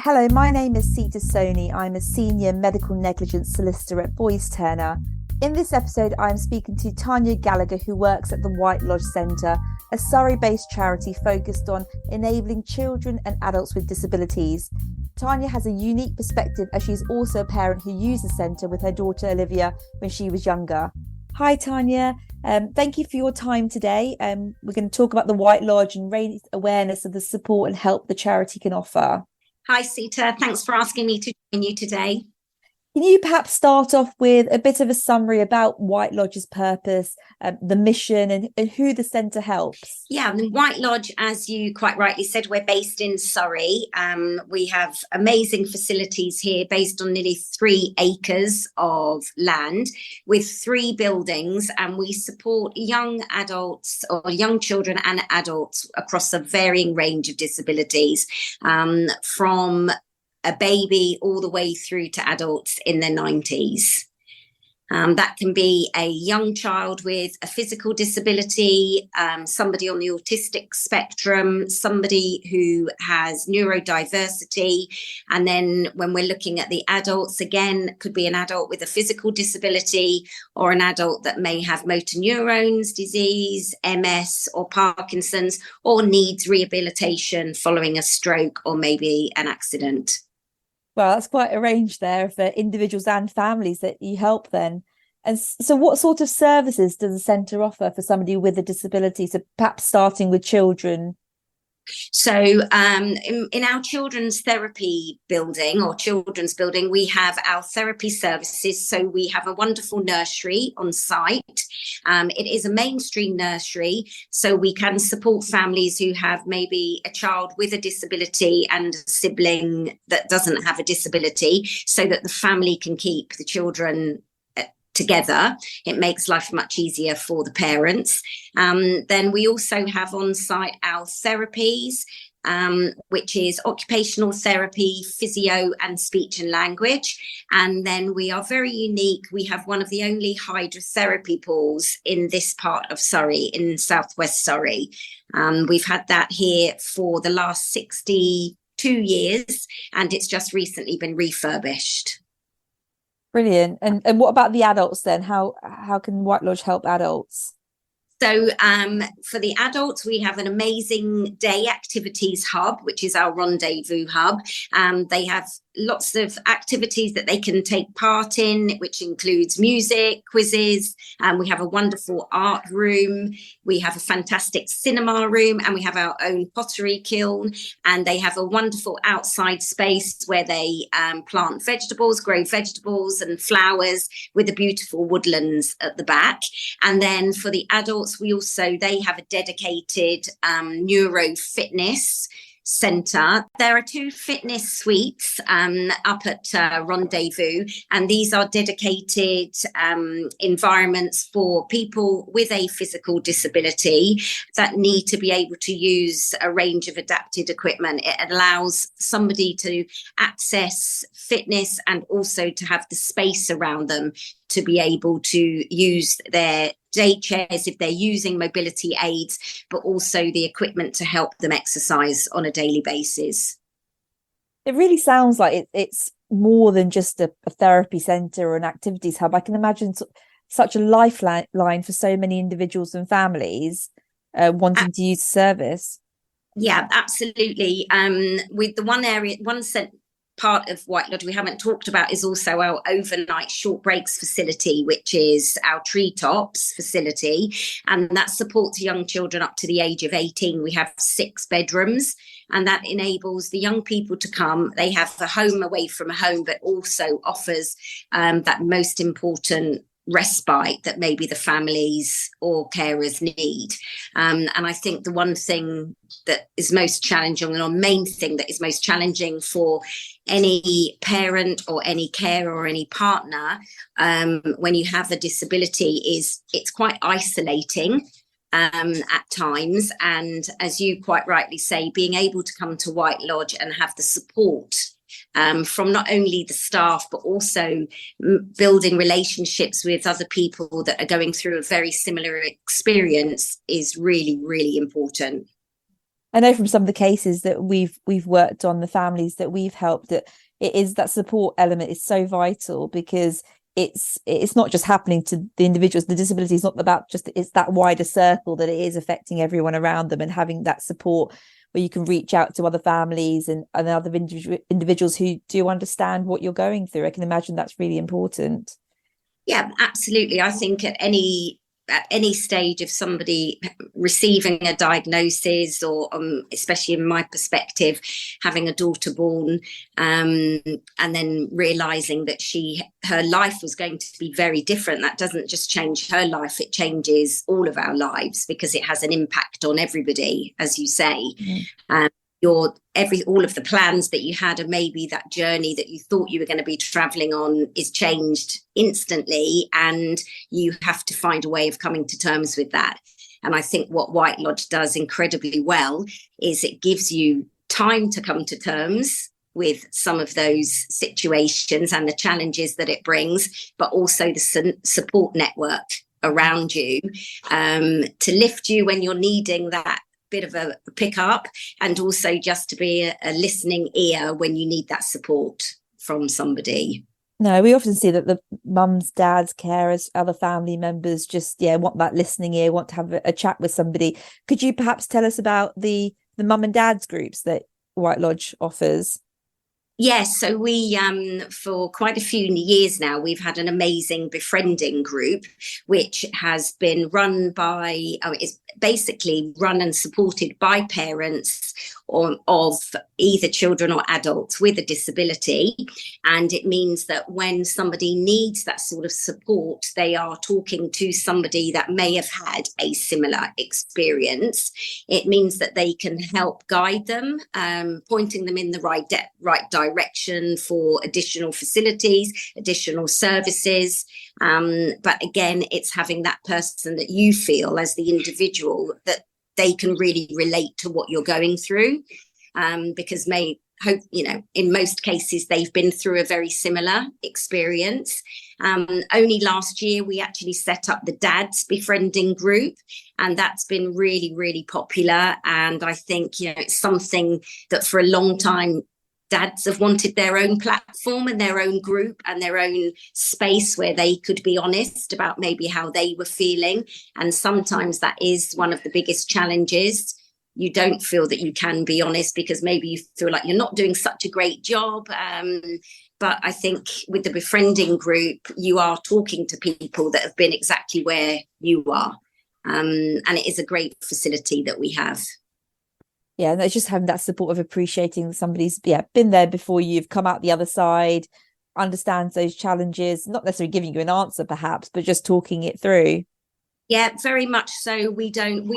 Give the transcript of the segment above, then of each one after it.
Hello, my name is Sita Soni. I'm a senior medical negligence solicitor at Boys Turner. In this episode, I'm speaking to Tania Gallagher, who works at the White Lodge Centre, a Surrey-based charity focused on enabling children and adults with disabilities. Tania has a unique perspective as she's also a parent who used the centre with her daughter Olivia when she was younger. Hi, Tania. Thank you for your time today. We're going to talk about the White Lodge and raise awareness of the support and help the charity can offer. Hi, Sita. Thanks for asking me to join you today. Can you perhaps start off with a bit of a summary about White Lodge's purpose, the mission, and who the centre helps? Yeah, the White Lodge, as you quite rightly said, we're based in Surrey. We have amazing facilities here based on nearly 3 acres of land with 3 buildings, and we support young adults or young children and adults across a varying range of disabilities, from a baby all the way through to adults in their 90s. That can be a young child with a physical disability, somebody on the autistic spectrum, somebody who has neurodiversity. And then when we're looking at the adults, again, could be an adult with a physical disability or an adult that may have motor neurons disease, MS or Parkinson's, or needs rehabilitation following a stroke or maybe an accident. Well, that's quite a range there for individuals and families that you help then. And so what sort of services does the centre offer for somebody with a disability? So perhaps starting with children. So in our children's therapy building or children's building, we have our therapy services. So we have a wonderful nursery on site. It is a mainstream nursery, so we can support families who have maybe a child with a disability and a sibling that doesn't have a disability, so that the family can keep the children together. It makes life much easier for the parents. Then we also have on site our therapies, which is occupational therapy, physio and speech and language. And then we are very unique. We have one of the only hydrotherapy pools in this part of Surrey, in southwest Surrey. We've had that here for the last 62 years, and it's just recently been refurbished. Brilliant. And what about the adults then? How can White Lodge help adults? So for the adults, we have an amazing day activities hub, which is our rendezvous hub. They have lots of activities that they can take part in, which includes music, quizzes. We have a wonderful art room. We have a fantastic cinema room, and we have our own pottery kiln. And they have a wonderful outside space where they plant vegetables, grow vegetables and flowers, with the beautiful woodlands at the back. And then for the adults, they have a dedicated neuro fitness centre. There are 2 fitness suites up at Rendezvous, and these are dedicated environments for people with a physical disability that need to be able to use a range of adapted equipment. It allows somebody to access fitness and also to have the space around them to be able to use their day chairs if they're using mobility aids, but also the equipment to help them exercise on a daily basis. It really sounds like it's more than just a therapy centre or an activities hub. I can imagine such a lifeline for so many individuals and families wanting to use the service. Yeah, absolutely. With the one part of White Lodge we haven't talked about is also our overnight short breaks facility, which is our treetops facility, and that supports young children up to the age of 18. We have 6 bedrooms, and that enables the young people to come. They have a home away from home, but also offers that most important respite that maybe the families or carers need. And I think the one thing that is most challenging, or main thing that is most challenging for any parent or any carer or any partner when you have a disability, is it's quite isolating at times. And as you quite rightly say, being able to come to White Lodge and have the support from not only the staff, but also building relationships with other people that are going through a very similar experience is really, really important. I know from some of the cases that we've worked on, the families that we've helped, that it is that support element is so vital, because it's not just happening to the individuals. The disability is not about just, it's that wider circle, that it is affecting everyone around them, and having that support where you can reach out to other families and other individuals who do understand what you're going through. I can imagine that's really important. Yeah, absolutely. I think at any stage of somebody receiving a diagnosis, or especially in my perspective, having a daughter born, and then realizing that her life was going to be very different, that doesn't just change her life, it changes all of our lives, because it has an impact on everybody, as you say. Mm. All of the plans that you had, and maybe that journey that you thought you were going to be traveling on, is changed instantly, and you have to find a way of coming to terms with that. And I think what White Lodge does incredibly well is it gives you time to come to terms with some of those situations and the challenges that it brings, but also the support network around you, to lift you when you're needing that bit of a pick up, and also just to be a listening ear when you need that support from somebody. No, we often see that the mums, dads, carers, other family members just want that listening ear, want to have a chat with somebody. Could you perhaps tell us about the mum and dads groups that White Lodge offers? Yes, so we, for quite a few years now, we've had an amazing befriending group, which has been run by, it's basically run and supported by parents of either children or adults with a disability. And it means that when somebody needs that sort of support, they are talking to somebody that may have had a similar experience. It means that they can help guide them, pointing them in the right direction for additional facilities, additional services. But again, it's having that person that you feel as the individual that they can really relate to what you're going through, because in most cases they've been through a very similar experience. Only last year we actually set up the dads befriending group, and that's been really, really popular. And I think it's something that for a long time dads have wanted their own platform and their own group and their own space where they could be honest about maybe how they were feeling. And sometimes that is one of the biggest challenges. You don't feel that you can be honest because maybe you feel like you're not doing such a great job. But I think with the befriending group, you are talking to people that have been exactly where you are. And it is a great facility that we have. Yeah, and it's just having that support of appreciating somebody's been there before, you've come out the other side, understands those challenges, not necessarily giving you an answer perhaps, but just talking it through. Yeah, very much so. We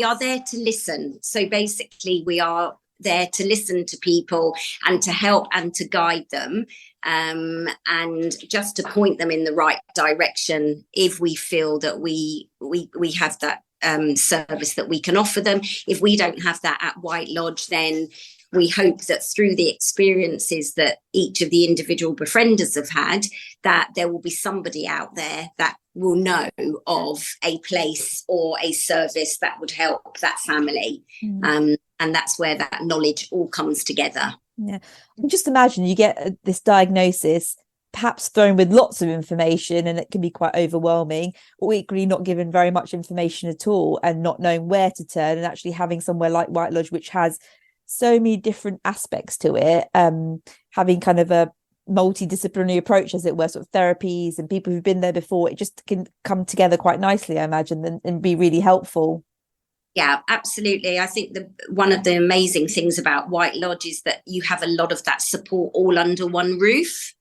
are there to listen. So basically we are there to listen to people and to help and to guide them, and just to point them in the right direction if we feel that we have that service that we can offer them. If we don't have that at White Lodge, then we hope that through the experiences that each of the individual befrienders have had, that there will be somebody out there that will know of a place or a service that would help that family. And that's where that knowledge all comes together. Yeah, and just imagine you get this diagnosis, perhaps thrown with lots of information, and it can be quite overwhelming, or equally not given very much information at all and not knowing where to turn, and actually having somewhere like White Lodge, which has so many different aspects to it, having kind of a multidisciplinary approach, as it were, sort of therapies and people who've been there before, it just can come together quite nicely, I imagine, and be really helpful. Yeah, absolutely. I think one of the amazing things about White Lodge is that you have a lot of that support all under one roof.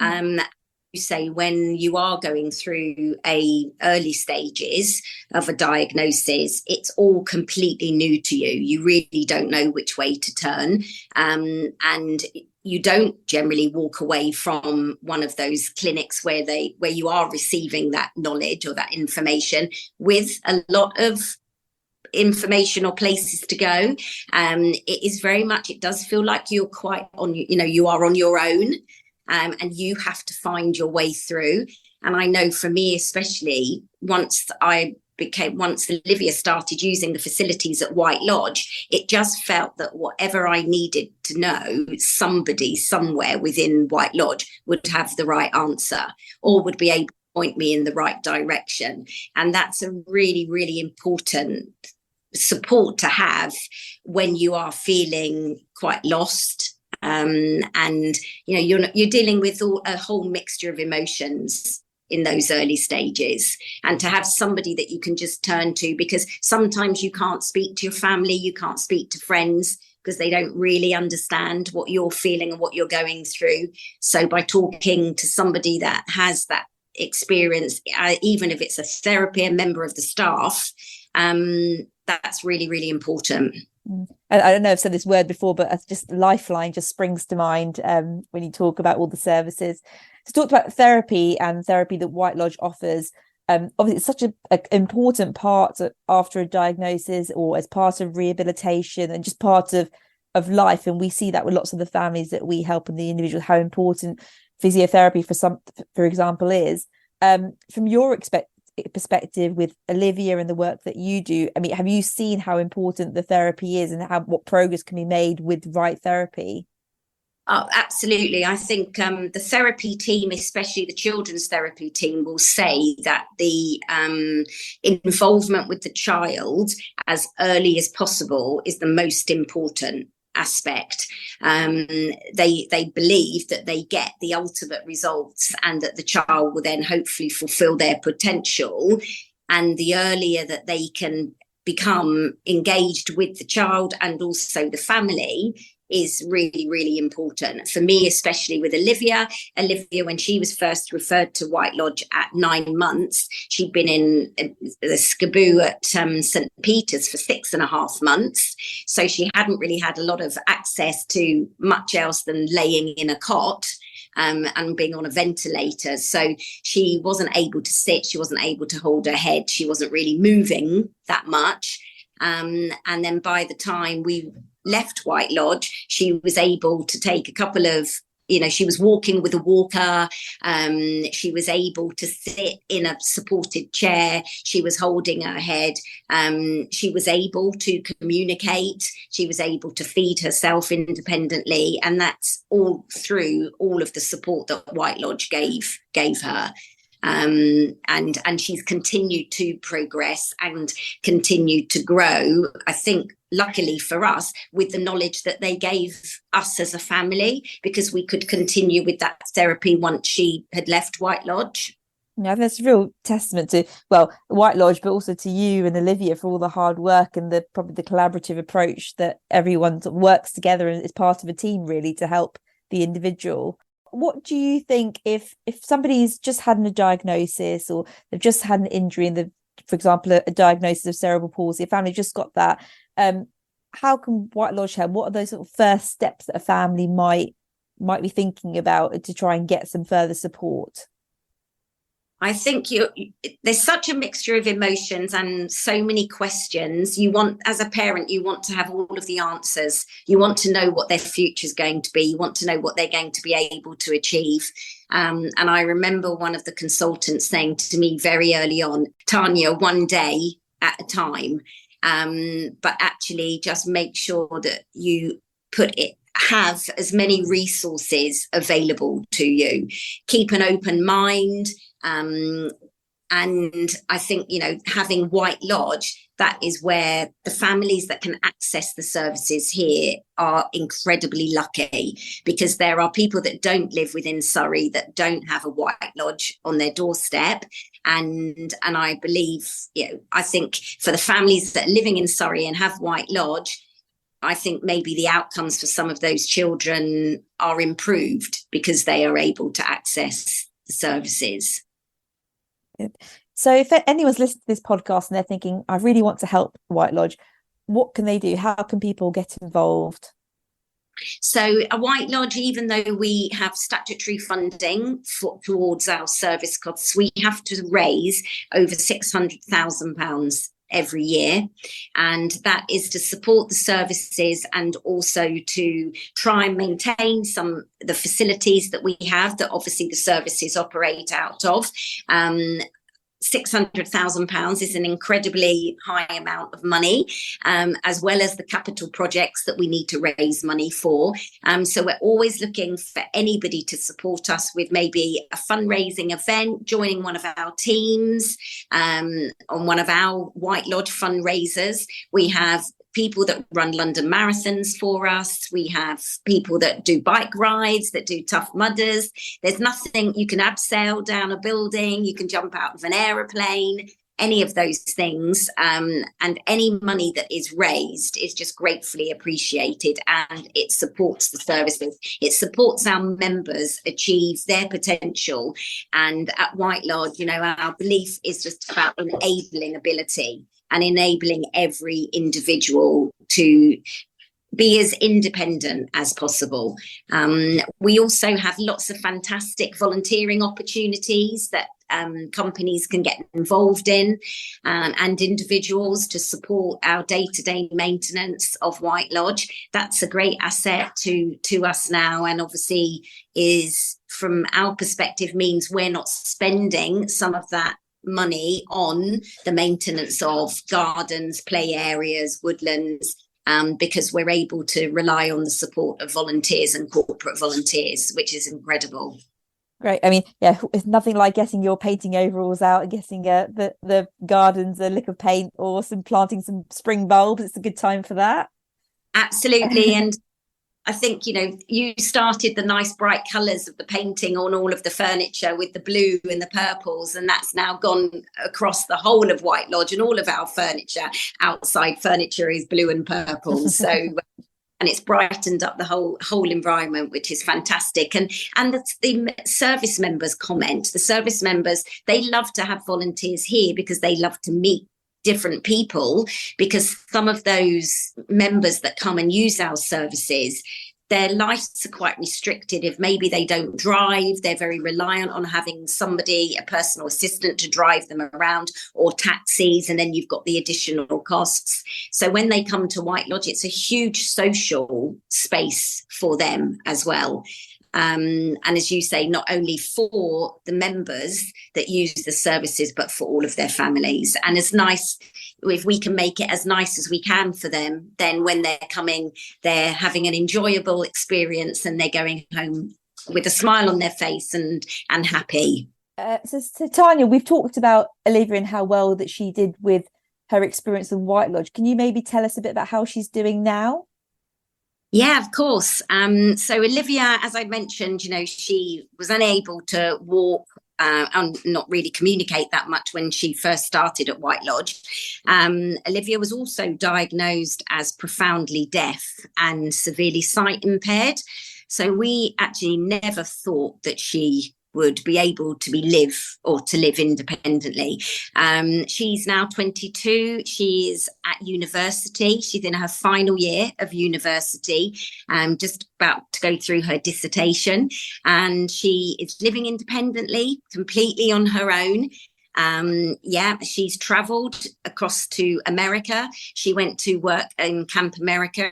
You say when you are going through early stages of a diagnosis, it's all completely new to you. You really don't know which way to turn, and you don't generally walk away from one of those clinics where you are receiving that knowledge or that information with a lot of information or places to go. It is very much, it does feel like you're quite on, you are on your own, and you have to find your way through. And I know for me, especially once I once Olivia started using the facilities at White Lodge, it just felt that whatever I needed to know, somebody somewhere within White Lodge would have the right answer or would be able to point me in the right direction. And that's a really, really important support to have when you are feeling quite lost. And you're dealing with a whole mixture of emotions in those early stages, and to have somebody that you can just turn to, because sometimes you can't speak to your family, you can't speak to friends because they don't really understand what you're feeling and what you're going through. So by talking to somebody that has that experience, even if it's a member of the staff, that's really, really important. I don't know if I've said this word before, but just lifeline just springs to mind when you talk about all the services. So talked about therapy and therapy that White Lodge offers. Obviously, it's such an important part after a diagnosis or as part of rehabilitation and just part of life. And we see that with lots of the families that we help and the individuals, how important physiotherapy for example, is. From your perspective with Olivia and the work that you do, I mean, have you seen how important the therapy is and what progress can be made with right therapy? Oh, absolutely. I think the therapy team, especially the children's therapy team, will say that the involvement with the child as early as possible is the most important aspect. They believe that they get the ultimate results and that the child will then hopefully fulfill their potential. And the earlier that they can become engaged with the child and also the family is really, really important. For me, especially with Olivia, when she was first referred to White Lodge at 9 months, she'd been in the SCBU at St. Peter's for 6.5 months. So she hadn't really had a lot of access to much else than laying in a cot and being on a ventilator. So she wasn't able to sit, she wasn't able to hold her head, she wasn't really moving that much. And then by the time we left White Lodge, she was able to take a couple of, she was walking with a walker. She was able to sit in a supported chair. She was holding her head. She was able to communicate. She was able to feed herself independently. And that's all through all of the support that White Lodge gave her. And she's continued to progress and continued to grow, I think, luckily for us, with the knowledge that they gave us as a family, because we could continue with that therapy once she had left White Lodge. Yeah, that's a real testament to, White Lodge, but also to you and Olivia for all the hard work and probably the collaborative approach that everyone sort of works together and is part of a team really to help the individual. What do you think if somebody's just had a diagnosis or they've just had an injury and for example, a diagnosis of cerebral palsy, a family just got that, how can White Lodge help? What are those sort of first steps that a family might be thinking about to try and get some further support? I think there's such a mixture of emotions and so many questions. As a parent, you want to have all of the answers. You want to know what their future is going to be. You want to know what they're going to be able to achieve. And I remember one of the consultants saying to me very early on, Tania, one day at a time, but actually just make sure that you have as many resources available to you. Keep an open mind. And I think, having White Lodge, that is where the families that can access the services here are incredibly lucky, because there are people that don't live within Surrey that don't have a White Lodge on their doorstep. And I believe, I think for the families that are living in Surrey and have White Lodge, I think maybe the outcomes for some of those children are improved because they are able to access the services. So if anyone's listening to this podcast and they're thinking, I really want to help White Lodge, what can they do? How can people get involved? So a White Lodge, even though we have statutory funding towards our service costs, we have to raise over £600,000 every year, and that is to support the services and also to try and maintain the facilities that we have that obviously the services operate out of. £600,000 is an incredibly high amount of money, as well as the capital projects that we need to raise money for. So we're always looking for anybody to support us with maybe a fundraising event, joining one of our teams on one of our White Lodge fundraisers. We have people that run London marathons for us. We have people that do bike rides, that do Tough Mudders. There's nothing, you can abseil down a building, you can jump out of an aeroplane, any of those things. And any money that is raised is just gratefully appreciated, and it supports the services. It supports our members achieve their potential. And at White Lodge, our belief is just about enabling ability and enabling every individual to be as independent as possible. We also have lots of fantastic volunteering opportunities that companies can get involved in, and individuals to support our day-to-day maintenance of White Lodge. That's a great asset to us now, and obviously is, from our perspective, means we're not spending some of that money on the maintenance of gardens, play areas, woodlands, because we're able to rely on the support of volunteers and corporate volunteers, which is incredible. Great. I mean, yeah, it's nothing like getting your painting overalls out and getting the gardens a lick of paint, or planting some spring bulbs. It's a good time for that. Absolutely. And I think, you started the nice bright colours of the painting on all of the furniture with the blue and the purples, and that's now gone across the whole of White Lodge, and all of our furniture, outside furniture, is blue and purple. So, and it's brightened up the whole environment, which is fantastic. And the service members comment. The service members, they love to have volunteers here because they love to meet different people, because some of those members that come and use our services, their lives are quite restricted. If maybe they don't drive, they're very reliant on having somebody, a personal assistant, to drive them around, or taxis, and then you've got the additional costs. So when they come to White Lodge, it's a huge social space for them as well. And as you say, not only for the members that use the services, but for all of their families. And it's nice if we can make it as nice as we can for them, then when they're coming, they're having an enjoyable experience, and they're going home with a smile on their face and happy. So Tania, we've talked about Olivia and how well that she did with her experience in White Lodge. Can you maybe tell us a bit about how she's doing now? Yeah, of course. So Olivia, as I mentioned, she was unable to walk and not really communicate that much when she first started at White Lodge. Olivia was also diagnosed as profoundly deaf and severely sight impaired. So we actually never thought that she would be able to live independently. She's now 22. She's at university. She's in her final year of university, just about to go through her dissertation, and she is living independently, completely on her own. She's travelled across to America. She went to work in Camp America,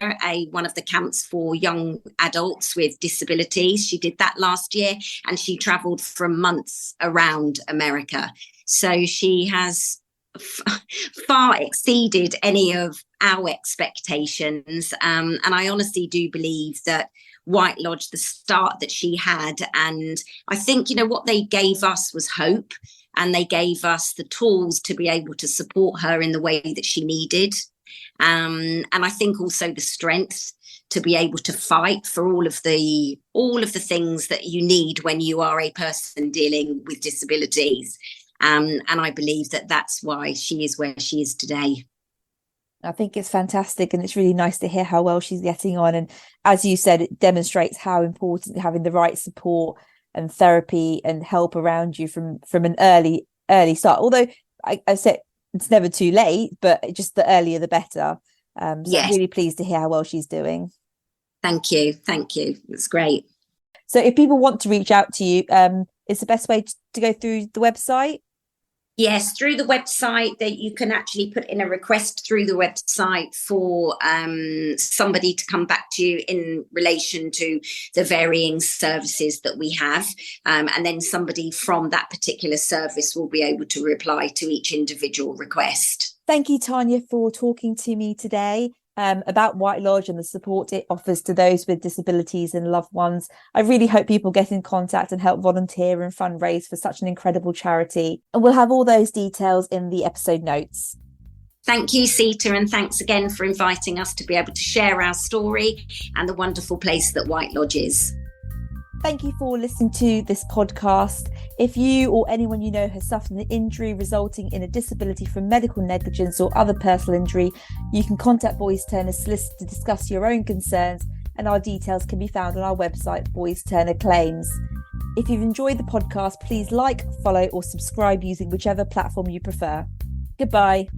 one of the camps for young adults with disabilities. She did that last year, and she travelled for months around America. So she has far exceeded any of our expectations. And I honestly do believe that White Lodge, the start that she had, and I think, what they gave us was hope. And they gave us the tools to be able to support her in the way that she needed. And I think also the strength to be able to fight for all of the things that you need when you are a person dealing with disabilities. And I believe that that's why she is where she is today. I think it's fantastic, and it's really nice to hear how well she's getting on. And as you said, it demonstrates how important having the right support and therapy and help around you from an early start. Although I said it's never too late, but just the earlier the better. So yes. I'm really pleased to hear how well she's doing. Thank you. That's great. So if people want to reach out to you, is the best way to go through the website? Yes, through the website, that you can actually put in a request through the website for somebody to come back to you in relation to the varying services that we have. And then somebody from that particular service will be able to reply to each individual request. Thank you, Tania, for talking to me today about White Lodge and the support it offers to those with disabilities and loved ones. I really hope people get in contact and help volunteer and fundraise for such an incredible charity. And we'll have all those details in the episode notes. Thank you, Sita, and thanks again for inviting us to be able to share our story and the wonderful place that White Lodge is. Thank you for listening to this podcast. If you or anyone you know has suffered an injury resulting in a disability from medical negligence or other personal injury, you can contact Boyce Turner Solicitor to discuss your own concerns, and our details can be found on our website, mednegclaims. If you've enjoyed the podcast, please like, follow or subscribe using whichever platform you prefer. Goodbye.